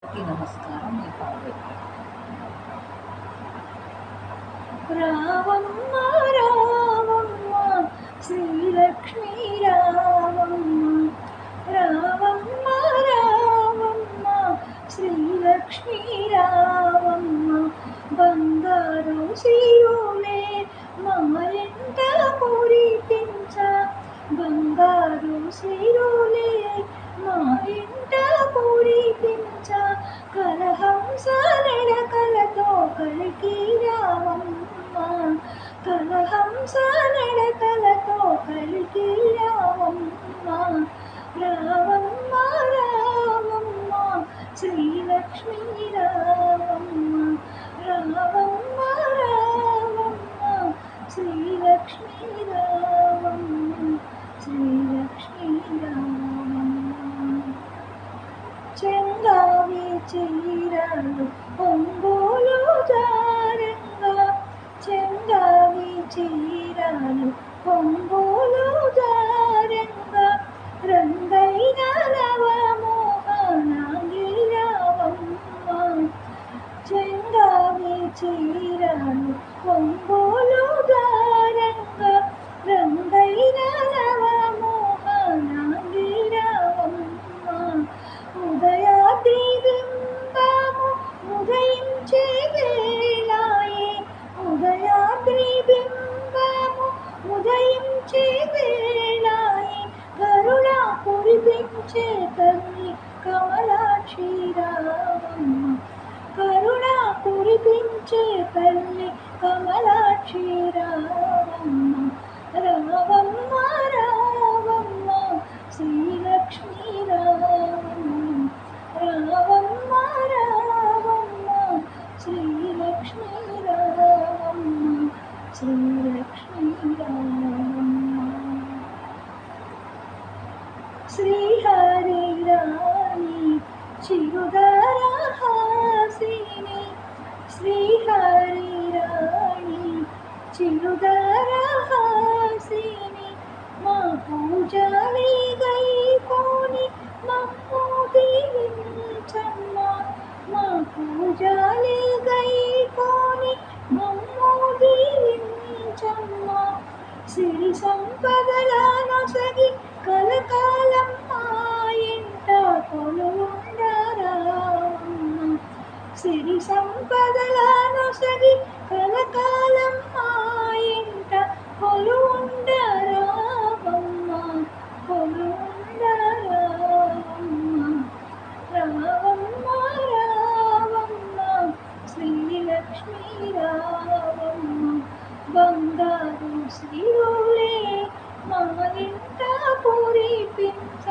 నమస్కారం. మీ పార్వతి. రావమ్మ రావమ్మ శ్రీలక్ష్మీ రావమ్మ, రావమ్మ రావమ్మ శ్రీలక్ష్మీ రావమ్మ, బంగారు సిరులే మా ఇంట కురిపించ, బంగారు సిరులే మా ఇంట కురిపించ, కలహంస నడకలతో కలికి రావమ్మ, కలహంస నడకలతో కలికి రావమ్మ, రావమ్మ రావమ్మ శ్రీలక్ష్మీ రావమ్మ, రావమ్మ రావమ్మ శ్రీలక్ష్మీ రావమ్మ, శ్రీలక్ష్మీ రావమ్మ. చెంగావి చీరలు ఒంగోలు జారంగా, చెంగావి చీరలు ఒంగోలు జారంగా, రంగైన నవమోహనాంగి రావమ్మ, చెంగావి చీరలు ఒంగోలు జారంగా, రంగైన నవమోహనాంగి రావమ్మ, ఉదయాద్రి బింబము ఉదయించే వేళాయే, ఉదయాద్రి బింబము ఉదయించే వేళాయే, గరుడ కురిపించే తల్లి కమలాక్షి రావమ్మ, కరుణ కురిపించే తల్లి కమలాక్షి రావమ్మ, రావమ్మ రావమ్మ శ్రీలక్ష్మీ రావమ్మ, రావమ్మ రావమ్మ శ్రీలక్ష్మీ రావమ్మ, శ్రీలక్ష్మీ రావమ్మ. శ్రీహరి రాణి చిరుదరహాసిని, శ్రీహరి రాణి చిరుదరహాసిని, మా పూజలి గైకోని మమ్ము దీవించమ్మ, మా పూజలి గైకోని మమ్ము దీవించమ్మ, సిరి సంపదల నొసగి కలకాలం మా ఇంట కొలువుండరావమ్మ, సిరి సంపదల నొసగి కలకాలం మా ఇంట కొలువుండరావమ్మ, కొలువుండరావమ్మ, రావమ్మ రావమ్మ శ్రీలక్ష్మీ రావమ్మ, బంగారు సిరులే మా ఇంట కురిపించ,